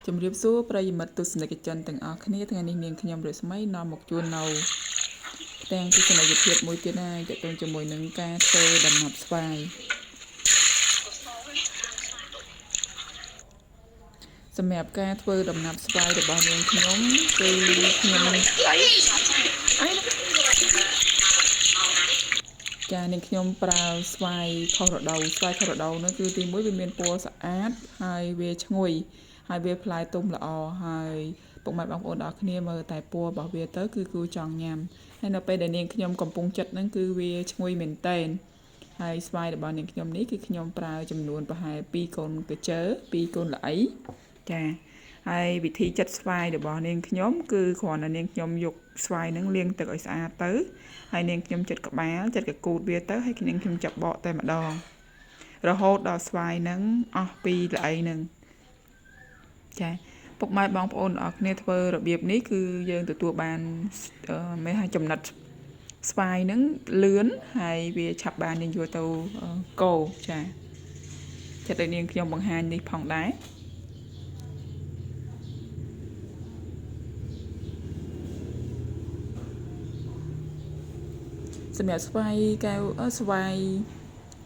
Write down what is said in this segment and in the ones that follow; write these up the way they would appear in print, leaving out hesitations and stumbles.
ជំរាបសួរប្រិយមិត្តទស្សនិកជនទាំងអស់គ្នាថ្ងៃនេះនាងខ្ញុំរស្មីនាំមកជូននៅផ្ទាំងទស្សនីយភាពមួយទៀតហើយទាក់ទងជាមួយនឹងការធ្វើដំណាប់ស្វាយសម្រាប់ការធ្វើដំណាប់ស្វាយរបស់នាងខ្ញុំគឺខ្ញុំចានាងខ្ញុំប្រើស្វាយខុសរដូវស្វាយខុសរដូវនោះគឺទីមួយវាមានពណ៌ស្អាតហើយវាឈ្ងុយហើយវាផ្លែទុំល្អហើយពុកម៉ែបងប្អូនទាំងអស់គ្នាមើលតែពណ៌របស់វាទៅគឺគួរចង់ញ៉ាំហើយនៅពេលដែលនាងខ្ញុំកំពុងចិត្តហ្នឹងគឺវាឈ្ងុយមែនតែនហើយស្វាយរបស់នាងខ្ញុំនេះគឺខ្ញុំប្រើចំនួនប្រហែល2កូនកញ្ជើ2កូនល្អីចាហើយវិធីចិតស្វាយរបស់នាងខ្ញុំគឺគ្រាន់តែនាងខ្ញុំយកស្វាយហ្នឹងលាងទឹកឲ្យស្អាតទៅហើយនាងខ្ញុំចិតក្បាលចិតកកូតវាទៅហើយនាងខ្ញុំចាប់បកតែម្ដងរហូតដល់ស្វាយហ្នឹងអស់ពីល្អីហ្នឹងចាពុកម៉ែបងប្អូនអរគ្នាធ្វើរបៀបនេះគឺយើងទទួលបានមិនថាចំណិតស្វាយហ្នឹងលឿនហើយវាឆាប់បានយើងយកទៅកូរចាចិត្តឲ្យនាងខ្ញុំបង្ហាញនេះផងដែរសម្រាប់ស្វាយកែវស្វាយ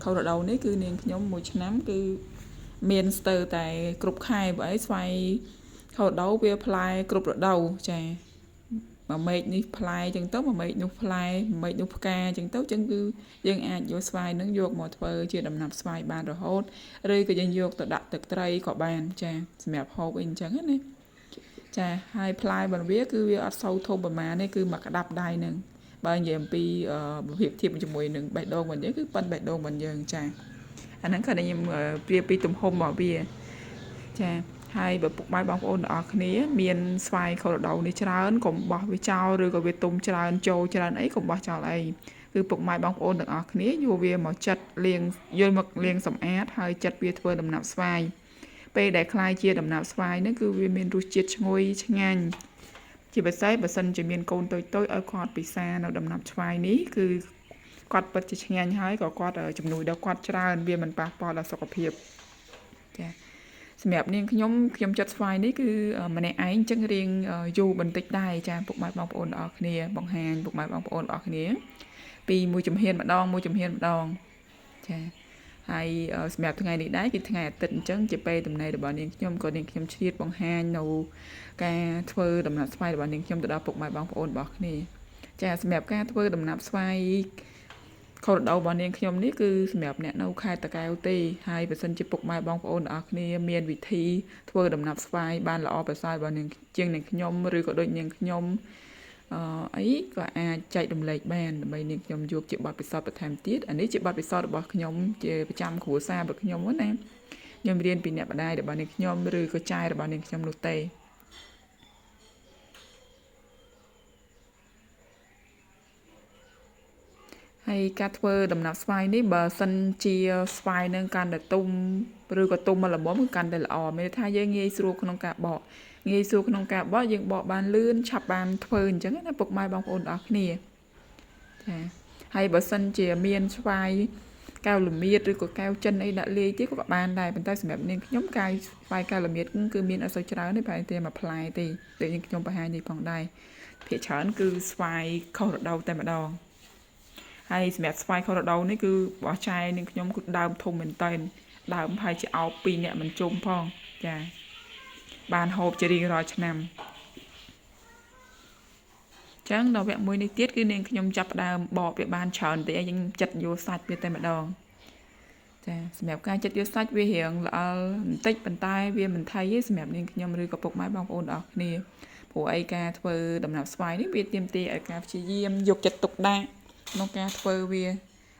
ខុសរដូវនេះគឺនាងខ្ញុំមួយឆ្នាំគឺមានស្ទើរតែគ្រប់ខែបើអីស្វាយខុសរដូវវាផ្លែគ្រប់រដូវចាមួយមេឃនេះផ្លែអញ្ចឹងទៅមួយមេឃនោះផ្លែមួយមេឃនោះផ្កាអញ្ចឹងទៅចឹងគឺយើងអាចយកស្វាយនឹងយកមកធ្វើជាដំណាប់ស្វាយបានរហូតឬក៏យើងយកទៅដាក់ទឹកត្រីក៏បានចាសម្រាប់ហូបអីអញ្ចឹងណាចាហើយផ្លែរបស់វាគឺវាអត់សូវធំប្រហែលទេគឺមកក្តាប់ដៃនឹងបើនិយាយអំពីប្រភេទធៀបជាមួយនឹងបេះដូងរបស់យើងគឺប៉ិនបេះដូងរបស់យើងចាអាហ្នឹងគាត់ខ្ញុំព្រាបពីទំហំរបស់វាចាហើយបើពុកម៉ែបងប្អូនទាំងអស់គ្នាមានស្វាយខុសរដូវនេះច្រើនកុំបោះវាចោលឬក៏វាទុំច្រើនចូលច្រើនអីកុំបោះចោលអីគឺពុកម៉ែបងប្អូនទាំងអស់គ្នាយកវាមកចិតលាងយកមកលាងសម្អាតហើយចិតវាធ្វើដំណាប់ស្វាយពេលដែលคล้ายជាដំណាប់ស្វាយហ្នឹងគឺវាមានរសជាតិឈ្ងុយឆ្ងាញ់ជាពិសេសបើសិនជាមានកូនតូចៗឲ្យគាត់ពិសានៅដំណាប់ស្វាយនេះគឺគាត់ពិតជាឆ្ងាញ់ហើយក៏គាត់ជំនួយដល់គាត់ច្រើនវាមិនប៉ះពាល់ដល់សុខភាពចាសម្រាប់នាងខ្ញុំចិត្តស្វាយនេះគឺម្នាក់ឯងចឹងរៀងយូរបន្តិចដែរចាពុកម៉ែបងប្អូនទាំងអស់គ្នាបង្ហាញពុកម៉ែបងប្អូនទាំងអស់គ្នាពីមួយជំហានម្ដងចាហើយសម្រាប់ថ្ងៃនេះដែរគឺថ្ងៃអាទិត្យអញ្ចឹងជាពេលទំនេររបស់នាងខ្ញុំក៏នាងខ្ញុំឆ្លៀតបង្ហាញនៅការធ្វើដំណាប់ស្វាយរបស់នាងខ្ញុំទៅដល់ពុកម៉ែបងប្អូនរបស់គ្នាចាសម្រាប់ការធ្វើដំណាប់ស្វាយខុសរដូវរបស់នាងខ្ញុំនេះគឺសម្រាប់អ្នកនៅខេត្តតាកែវទេហើយបើសិនជាពុកម៉ែបងប្អូនទាំងអស់គ្នាមានវិធីធ្វើដំណាប់ស្វាយបានល្អប្រសើររបស់នាងជាងនាងខ្ញុំឬក៏ដូចនាងខ្ញុំអីក៏អាចចែករំលែកបានដើម្បីនាងខ្ញុំយកជាបទពិសោធន៍បន្ថែមទៀតអានេះជាបទពិសោធន៍របស់ខ្ញុំជាប្រចាំគ្រួសាររបស់ខ្ញុំណាខ្ញុំរៀនពីអ្នកម្ដាយរបស់នាងខ្ញុំឬក៏ចាយរបស់នាងខ្ញុំនោះទេហើយការធ្វើដំណាប់ស្វាយនេះបើសិនជាស្វាយនឹងកាន់តែទុំឬក៏ទុំមកល្មមគឺកាន់តែល្អមានន័យថាយើងងាយស្រួលក្នុងការបកយើងបកបានលឿនឆាប់បានធ្វើអញ្ចឹងណាពុកម៉ែបងប្អូនទាំងអស់គ្នាចាហើយបើសិនជាមានស្វាយកែវល្មៀតឬក៏កែវចិនអីដាក់លាយទៀតក៏បានដែរប៉ុន្តែសម្រាប់នាងខ្ញុំស្វាយកែវល្មៀតគឺមានអត់សូវច្រើនទេប្រហែលតែមួយផ្លែទេដូចនាងខ្ញុំបង្ហាញនេះផងដែរភាគច្រើនគឺស្វាយខុសរដូវតែម្ដងហើយសម្រាប់ស្វាយខុសរដូវនេះគឺបោះចាយនាងខ្ញុំគឺដើមធំមែនតើដើមហើយជាអោប2នាក់មិនជុំផងចាបានហូបជារៀងរាល់ឆ្នាំចឹងដល់វគ្គមួយនេះទៀតគឺនាងខ្ញុំចាប់ផ្ដើមបកវាបានច្រើនទេយើងចិត្តយកសាច់វាតែម្ដងចាសម្រាប់ការចិត្តយកសាច់វារៀងល្អិលបន្តិចប៉ុន្តែវាមិនថៃទេសម្រាប់នាងខ្ញុំឬក៏ពុកម៉ែបងប្អូនទាំងអស់គ្នាព្រោះអីការធ្វើដំណាប់ស្វាយនេះវាទាមទារឲ្យការព្យាយាមយកចិត្តទុកដាក់ក្នុងការធ្វើវា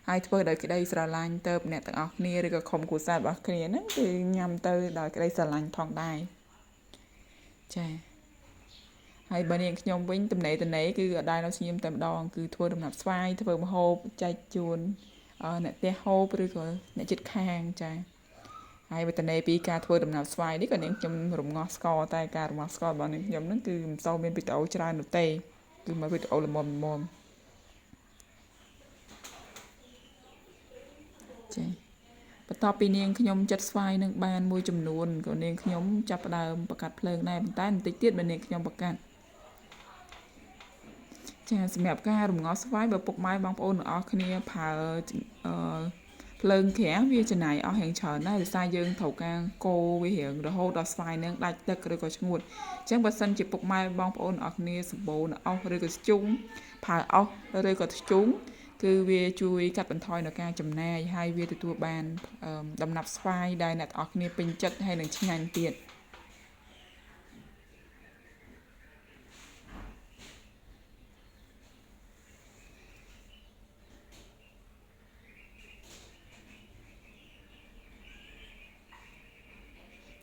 ហើយធ្វើដោយក្តីស្រឡាញ់ទៅអ្នកទាំងអស់គ្នាឬក៏ក្រុមគ្រួសាររបស់គ្នាហ្នឹងគឺញ៉ាំទៅដោយក្តីស្រឡាញ់ផងដែរចាហើយបើនាងខ្ញុំវិញទំនេរគឺអត់ដែរនៅស្ងៀមតែម្ដងគឺធ្វើដំណាប់ស្វាយធ្វើម្ហូបចែកជូនអ្នកផ្ទះហូបឬក៏អ្នកជិតខាងចាហើយបើទំនេរពីការធ្វើដំណាប់ស្វាយនេះក៏នាងខ្ញុំរំងាស់ស្ករតែការរំងាស់ស្កររបស់នាងខ្ញុំហ្នឹងគឺមិនសូវមានវីដេអូច្រើននោះទេគឺមកវីដេអូល្មមចា បន្ទាប់ពីនាងខ្ញុំចាត់ស្វាយនឹងបានមួយចំនួនក៏នាងខ្ញុំចាប់ផ្ដើមបង្កាត់ភ្លើងដែរប៉ុន្តែបន្តិចទៀតបើនាងខ្ញុំបង្កាត់ចាសម្រាប់ការរំងាស់ស្វាយបើពុកម៉ែបងប្អូនទាំងអស់គ្នាប្រើភ្លើងក្រាស់វាចំណាយអស់រៀងច្រើនដែរដោយសារយើងត្រូវការកូរវារៀងរហូតដល់ស្វាយនឹងដាច់ទឹកឬក៏ឈ្ងួតអញ្ចឹងបើសិនជាពុកម៉ែបងប្អូនទាំងអស់គ្នាសម្បូរនៅអស់ឬក៏ស្ជុំប្រើអស់ឬក៏ធ្យូងគឺវាជួយកាត់បន្ថយនៅការចំណាយហើយវាទទួលបានដំណាប់ស្វាយដែលអ្នកទាំងអស់គ្នាពេញចិត្តហើយនឹងឆ្ងាញ់ទៀត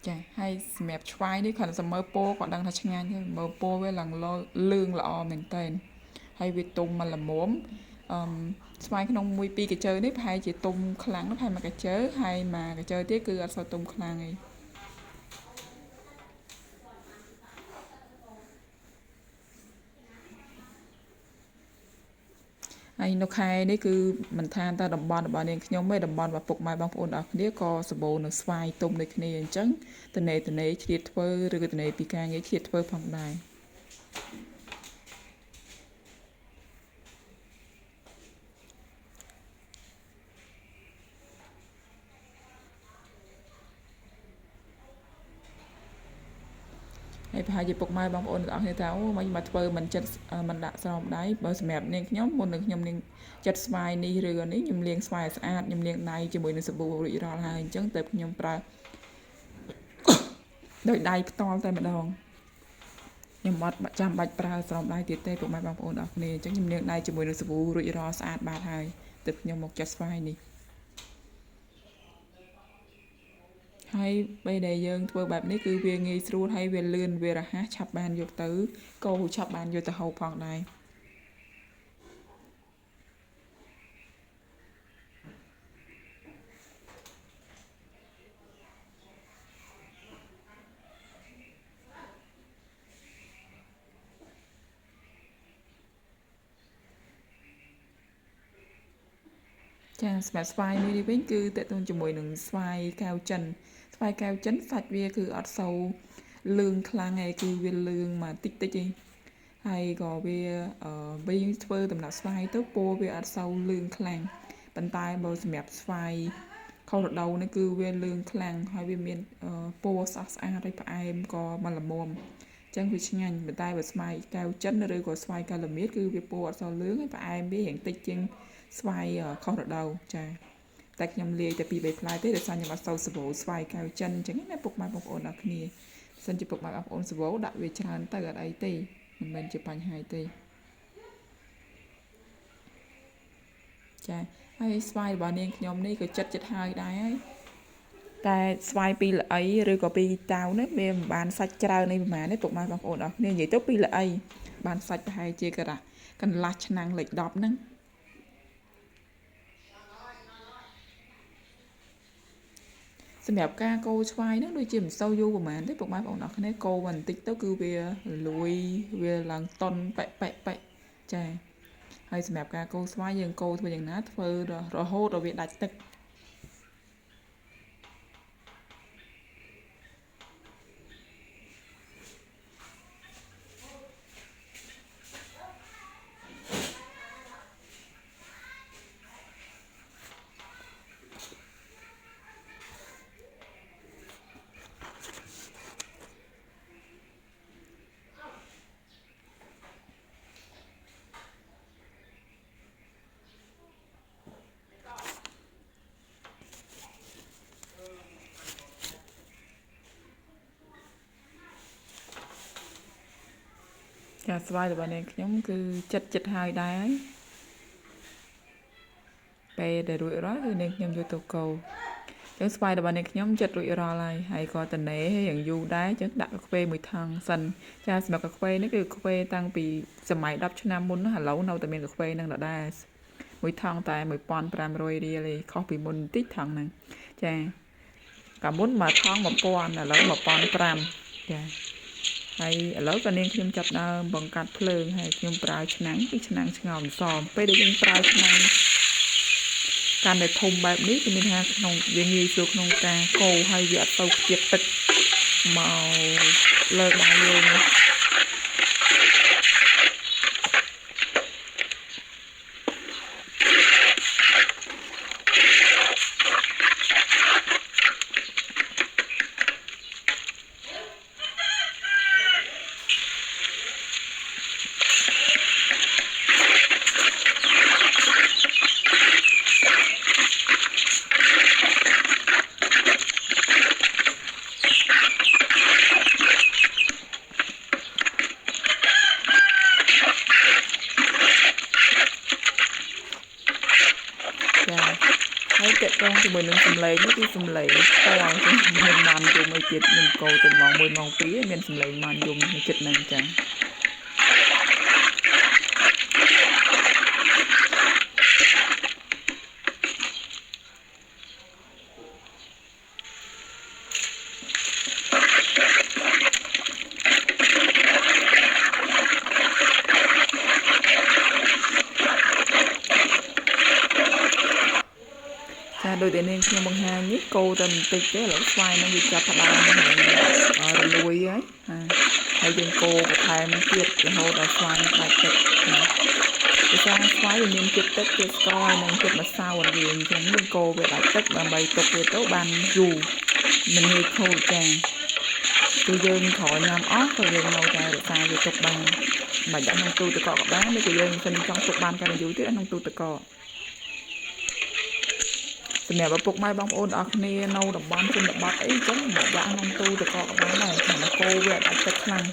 ចាហើយសម្រាប់ឆ្វាយនេះគ្រាន់តែមើលពណ៌ក៏ដឹងថាឆ្ងាញ់ហើយមើលពណ៌វាឡើងលឿងល្អមែនតើហើយវាទុំមកល្មមស្វាយក្នុង1 2កាជើនេះប្រហែលជាទុំខ្លាំងប្រហែល1កាជើហើយ1កាជើទៀតគឺអត់សូវទុំខ្លាំងទេហើយនៅខែនេះគឺមិនថាតែតំបន់របស់នាងខ្ញុំទេតំបន់របស់ពុកម៉ែបងប្អូនអរគ្នាក៏សម្បូរនៅស្វាយទុំដូចគ្នាអញ្ចឹងតនេឆ្លៀតធ្វើឬក៏តនេពីការងារឆ្លៀតធ្វើផងដែរហើយប្រហែលជាពុកម៉ែបងប្អូនទាំងអស់គ្នាថាអូមិនមកធ្វើមិនចិត្តមិនដាក់ស្រោមដៃបើសម្រាប់នាងខ្ញុំមុននឹងខ្ញុំនាងចិត្តស្វាយនេះឬនេះខ្ញុំលាងស្វាយស្អាតខ្ញុំលាងដៃជាមួយនឹងសាប៊ូរួចរាល់ហើយអញ្ចឹងទៅខ្ញុំប្រើដោយដៃផ្ទាល់តែម្ដងខ្ញុំអត់ចាំបាច់ប្រើស្រោមដៃទៀតទេពុកម៉ែបងប្អូនអរគ្នាអញ្ចឹងខ្ញុំលាងដៃជាមួយនឹងសាប៊ូរួចរាល់ស្អាតបាតហើយទៅខ្ញុំមកចិត្តស្វាយនេះហើយពេលដែលយើងធ្វើបែបនេះគឺវាងាយស្រួលហើយវាលឿនវារហ័សឆាប់បានយកទៅកូរឆាប់បានយកទៅហូបផងដែរចាសម្រាប់ស្វាយមួយនេះវិញគឺតេតូនជាមួយនឹងស្វាយកែវចិនស្វាយកែវចិនសាច់វាគឺអត់សូវលឿងខ្លាំងឯងគឺវាលឿងមកតិចតិចឯងហើយក៏វាវិញធ្វើដំណាប់ស្វាយទៅពណ៌វាអត់សូវលឿងខ្លាំងប៉ុន្តែបើសម្រាប់ស្វាយខុសរដូវនេះគឺវាលឿងខ្លាំងហើយវាមានពណ៌ស្អាតស្អាតហើយផ្អែមក៏មកល្មមចឹងវាឆ្ងាញ់ប៉ុន្តែបើស្វាយកែវចិនឬក៏ស្វាយកាឡាមៀតគឺវាពណ៌អត់សូវលឿងហើយផ្អែមវារៀងតិចជាងស្វាយខុសរដូវចាតែខ្ញុំលាយតែ2 3ផ្លែទេដោយសារខ្ញុំអត់សូវស្វោស្វាយកែវចិនអញ្ចឹងណាពុកម៉ែបងប្អូនអរគ្នាសិនជាពុកម៉ែបងប្អូនស្វោដាក់វាច្រើនទៅអត់អីទេមិនមែនជាបញ្ហាទេចាហើយស្វាយរបស់នាងខ្ញុំនេះក៏ចិត្តហើយដែរហើយតែស្វាយពីល្អីឬក៏ពីតាវនេះវាមិនបានសាច់ច្រើននេះប្រហែលនេះពុកម៉ែបងប្អូនអរគ្នានិយាយទៅពីល្អីបានសាច់ប្រហែលជាកន្លះឆ្នាំងលេខ10ហ្នឹងសម្រាប់ការកូរស្វាយហ្នឹងដូចជាមិនសូវយូរប្រហែលទេពុកម៉ែបងប្អូនអរគ្នាកូរបន្តិចទៅគឺវាលួយវាឡើងតុនប៉ិចាហើយសម្រាប់ការកូរស្វាយយើងកូរធ្វើយ៉ាងណាធ្វើរហូតដល់វាដាច់ទឹកចាស្វាយរបស់នាងខ្ញុំគឺចិត្តហើយដែរពេលដែលរួចរាល់គឺនាងខ្ញុំយកទៅកូរចឹងស្វាយរបស់នាងខ្ញុំចិត្តរួចរាល់ហើយក៏តនេយ៉ាងយូរដែរចឹងដាក់កាខ្វេមួយថង់សិនចាសម្រាប់កាខ្វេនេះគឺកាខ្វេតាំងពីសម័យ10ឆ្នាំមុនឥឡូវនៅតែមានកាខ្វេនឹងដដែលមួយថង់តែ1500រៀលឯងខុសពីមុនបន្តិចថង់ហ្នឹងចាកាលមុនមួយថង់1000ឥឡូវ1500ចាហើយឥឡូវក៏នាងខ្ញុំចាប់ដើមបង្កាត់ភ្លើងហើយខ្ញុំប្រើឆ្នាំងពីឆ្នាំងឆ្ងោមសមពេលដែលយើងប្រើឆ្នាំង កាន់តែធំបែបនេះគឺមានថាក្នុងវាងាយស្រួលក្នុងការកូរហើយវាអត់ទៅខ្ទាតទឹកមកលើដៃយើង ហើយតេតងជាមួយនឹងសម្លេងនេះគឺសម្លេងផ្ទាល់ចឹងមិនបានយំអីទៀតមិនកោទៅម៉ោង 1 ម៉ោង 2 មានសម្លេងបានយំនៅចិត្តហ្នឹងចឹងដោយតែនាងខ្ញុំបង្ហាញនេះកោតែបន្តិចទេឥឡូវស្វាយនឹងវាចាប់ផ្ដើមរលួយហើយយើងកោបន្ថែមទៀតរហូតដល់ស្វាយដាច់ទឹកភាសាស្វាយវាមានជាតិទឹកជាតិស្ករនិងជាតិម្សៅអត់វាអញ្ចឹងយើងកោវាដាច់ទឹកដើម្បីទុកវាទៅបានយូរមិនងាយខូចចាគឺយើងក្រោយញ៉ាំអស់ក៏យើងនៅតែរក្សាវាទុកបានមិនដាក់ក្នុងទូទឹកកកក៏បានឬក៏យើងមិនចង់ទុកបានកាន់តែយូរទៀតក្នុងទូទឹកកកសម្រាប់ឪពុកម៉ែបងប្អូនអរគ្នានៅតំបន់ជនបទអីចឹងមកដាក់ក្នុងទូទឹកកកក៏បានដែរតែគោវាដាច់ទឹកខ្លាំង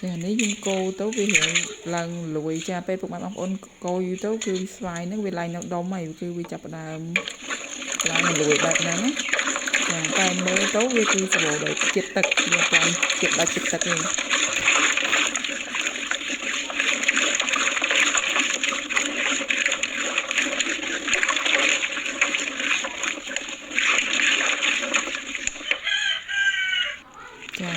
ចានេះយើងកូរទៅវារៀងឡើងលួយចាពេលពុកម៉ែបងប្អូនកូរយូរទៅគឺស្វាយហ្នឹងវាឡើងនៅដុំហើយគឺវាចាប់ផ្ដើមឡើងលួយបែបហ្នឹងណាចាតែមើលទៅវាគឺសម្បូរដោយជាតិទឹកវាតាមជាតិដាច់ជាតិទឹកនេះចា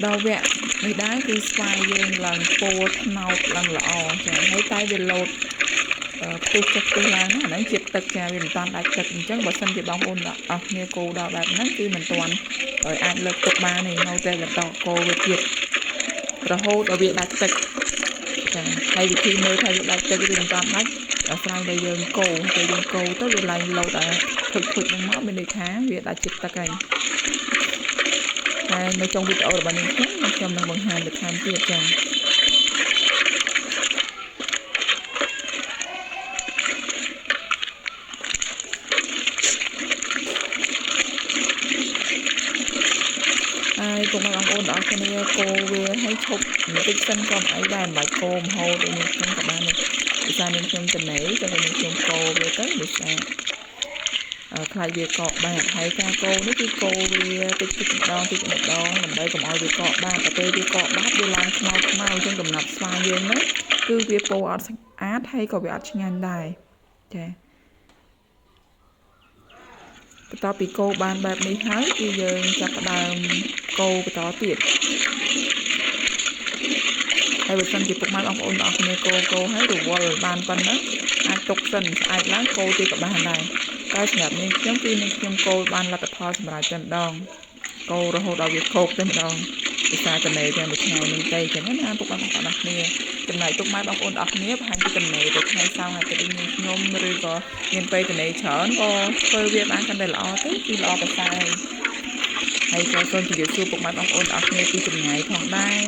ដល់វគ្គនេះដែរគឺស្វាយយើងឡើងពោលថ្នោតឡើងល្អចាហើយតែវាលោតផ្ទុះចុះផ្ទុះឡើងអាហ្នឹងជាតិទឹកចាវាមិនតាន់ដាច់ទឹកអញ្ចឹងបើសិនជាបងប្អូនអស់គ្នាកូរដល់បែបហ្នឹងគឺមិនតាន់អាចលើកទុកបានទេនៅតែបន្តកូរវាទៀតរហូតដល់វាដាច់ទឹកចាហើយវិធីមើលថាវាដាច់ទឹកឬមិនតាន់ដាច់អាស្រ័យដល់យើងកូរពេលយើងកូរទៅវាឡើងលោតតែធុចហ្នឹងមកមានន័យថាវាដាច់ជាតិទឹកហើយហើយនៅtrongវីដេអូរបស់នេះខ្ញុំនឹងបង្ហាញបន្ថែមទៀតចាហើយពុកម៉ែបងប្អូនអរគ្នាកូរវាឲ្យឈប់បន្តិចសិនក៏អីដែរមិនបាច់កូរមហូតដូចនេះខ្ញុំក៏បានភាសានេះខ្ញុំចំណេញតែនេះខ្ញុំកូរវាទៅដូចថាខ្លាចវាកកបាក់ហើយការកូរនេះគឺកូរវាតិចម្ដងដើម្បីកុំឲ្យវាកកបាក់តែពេលវាកកបាក់វាឡើងខ្មៅអញ្ចឹងដំណាប់ស្វាយយើងហ្នឹងគឺវាពោអត់ស្អាតហើយក៏វាអត់ឆ្ងាញ់ដែរចាបន្ទាប់ពីកូរបានបែបនេះហើយគឺយើងចាប់ផ្ដើមកូរបន្តទៀតហើយបើសិនជាពុកម៉ែបងប្អូនទាំងអស់គ្នាកូរហើយរវល់បានប៉ុណ្ណឹងអាចទុកសិនស្អែកឡើងកូរទៀតក៏បានដែរតែសម្រាប់នាងខ្ញុំគឺនាងខ្ញុំកូរបានលទ្ធផលសម្រាប់តែម្ដងកូររហូតដល់វាខោកតែម្ដងភាសាចំណេទាំងមួយថ្ងៃនឹងទៅចឹងណាពុកបងប្អូនទាំងអស់គ្នាចំណែកពុកម៉ែបងប្អូនទាំងអស់គ្នាបង្ហាញពីចំណេទៅថ្ងៃសៅរ៍ហើយទៅនាងខ្ញុំឬក៏មានពេលចំណេច្រើនក៏ធ្វើវាបានកាន់តែល្អទៅគឺល្អប្រសើរហើយក៏សូមជម្រាបសួរពុកម៉ែបងប្អូនទាំងអស់គ្នាពីចម្ងាយផងដែរ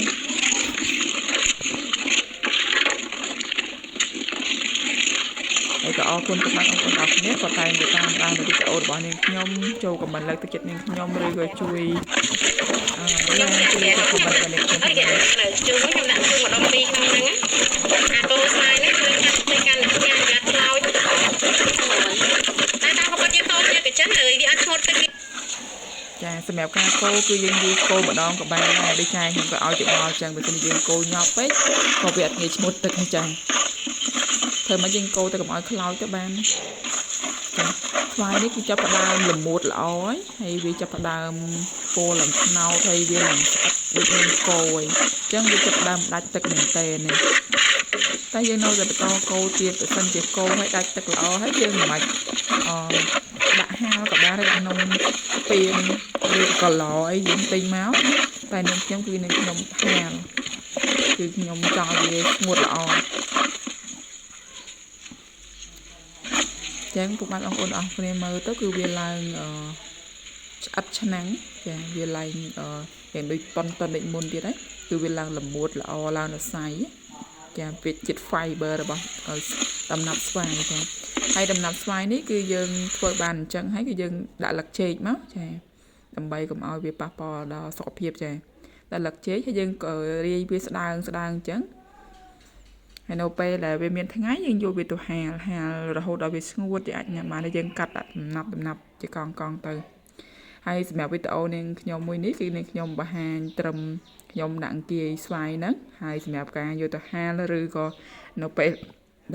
ហ ហើយក៏អរគុណពុកម៉ែបងប្អូនអរគ្នាក៏តែងតែតាមដានវីដេអូរបស់នាងខ្ញុំចូលខមមិនលើកទឹកចិត្តនាងខ្ញុំឬក៏ជួយខ្ញុំដាក់ ខមមិនរបស់នាងខ្ញុំហើយគេជឿខ្ញុំដាក់ជឿម្ដងពីរក្នុងហ្នឹងអាកូស្លាយនេះគឺកាត់ទៅកាន់ផ្ទះយ៉ាត់ខ្លោចតែតាមគាត់យើងតគ្នាក៏ចឹងហើយវាអត់ឈត់ទៅចាសម្រាប់ការកោគឺយើងយូរកោម្ដងក៏បានដែរដូចចាខ្ញុំក៏ឲ្យទៅមកចឹងបើមិនយើងកោញាប់ពេកក៏វាអត់ងាយឈ្ងុតទឹកនេះចាធ្វើមកយើងកោទៅកុំឲ្យខ្លោចទៅបានចាស្វាយនេះគឺចាប់ផ្ដើមល្មួតល្អហើយវាចាប់ផ្ដើមគោឡើងថ្នោតហើយវាឡើងស្អិតដូចមានកោហើយអញ្ចឹងវាចាប់ផ្ដើមដាច់ទឹកមែនតើនេះតែយើងនៅតែបន្តកោទៀតបើសិនជាកោឲ្យដាច់ទឹកល្អហើយយើងមិនបាច់ដាក់ហាលក៏បានដែរក្នុងពាងឬកឡអីយើងទិញមកតែនាងខ្ញុំគឺនាងខ្ញុំហាលគឺខ្ញុំចង់ឲ្យវាស្ងួតល្អចឹងពុកម៉ែបងប្អូនអរគ្នាមើលទៅគឺវាឡើងឆ្អិតឆ្នាំងចាវាឡើងយ៉ាងដូចប៉ុនដូចមុនទៀតហ្នឹងគឺវាឡើងល្មួតល្អឡើងរសៃចាវាជាតិ fiber របស់ដំណាប់ស្វាយចាហើយដំណាប់ស្វាយនេះគឺយើងធ្វើបានអញ្ចឹងហើយគឺយើងដាក់លឹកចេកមកចាដើម្បីកុំឲ្យវាប៉ះពាល់ដល់សុខភាពចាដាក់លឹកចេកហើយយើងក៏រាយវាស្ដើងអញ្ចឹងហើយនៅពេលដែលវាមានថ្ងៃយើងយកវាទៅហាលរហូតដល់វាស្ងួតជាអាចញ៉ាំបានហើយយើងកាត់ដាក់ដំណាប់ជាកង់ទៅហើយសម្រាប់វីដេអូនាងខ្ញុំមួយនេះគឺនាងខ្ញុំបង្ហាញត្រឹមខ្ញុំដាក់អង្គាយស្វាយហ្នឹងហើយសម្រាប់ការយកទៅហាលឬក៏នៅពេល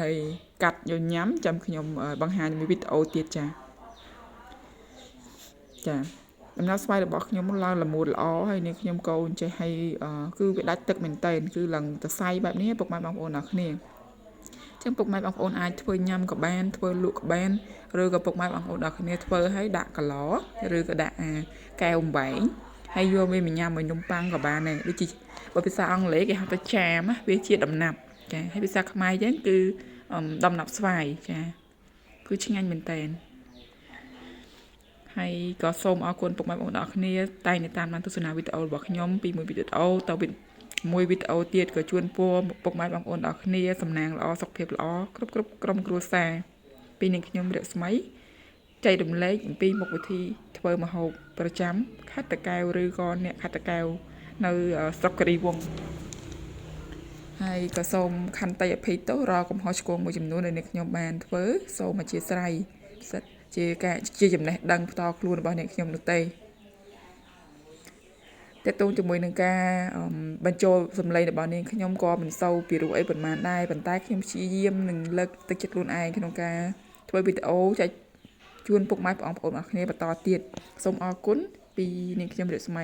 ដែលកាត់យកញ៉ាំចាំខ្ញុំបង្ហាញមួយវីដេអូទៀតចាដំណើរស្វាយរបស់ខ្ញុំឡើងល្មួតល្អហើយនាងខ្ញុំកូនចេះហើយគឺវាដាច់ទឹកមែនតើគឺឡើងសរសៃបែបនេះពុកម៉ែបងប្អូនអរគ្នាចឹងពុកម៉ែបងប្អូនអាចធ្វើញ៉ាំក៏បានធ្វើលក់ក៏បានឬក៏ពុកម៉ែបងប្អូនអរគ្នាធ្វើឲ្យដាក់កឡឬក៏ដាក់កែវអំបែងហើយយកវាញ៉ាំមួយនំប៉័ងក៏បានដែរដូចជាបើភាសាអង់គ្លេសគេហៅថាចាមវាជាដំណាប់ចាហើយភាសាខ្មែរចឹងគឺដំណាប់ស្វាយចាគឺឆ្ងាញ់មែនតើហើយក៏សូមអរគុណពុកម៉ែបងប្អូនអរគ្នាតែងតែតាមដានទស្សនាវីដេអូរបស់ខ្ញុំពីមួយវីដេអូទៅមួយវីដេអូទៀតក៏ជូនពរពុកម៉ែបងប្អូនអរគ្នាសំណាងល្អសុខភាពល្អគ្រប់ក្រុមគ្រួសារពីនាងខ្ញុំរស្មីចែករំលែកអំពីមុខវិធីធ្វើម្ហូបប្រចាំខេត្តតាកែវឬក៏អ្នកខេត្តតាកែវនៅស្រុកគិរីវង្សហើយក៏សូមខន្តីអភ័យទោសរកកំហុសឆ្គងមួយចំនួនដែលអ្នកខ្ញុំបានធ្វើសូមអធិស្ឋានជាចំណេះដឹងផ្ទាល់ខ្លួនរបស់អ្នកខ្ញុំនោះទេតើតើជាមួយនឹងការបញ្ចូលសម្លេងរបស់នាងខ្ញុំក៏មិនសូវពីរោះអីប៉ុន្មានដែរប៉ុន្តែខ្ញុំព្យាយាមនឹងលើកទឹកចិត្តខ្លួនឯងក្នុងការធ្វើវីដេអូចែកជូនពុកម៉ែបងប្អូនអរគ្នាបន្តទៀតសូមអរគុណពីនាងខ្ញុំរស្មី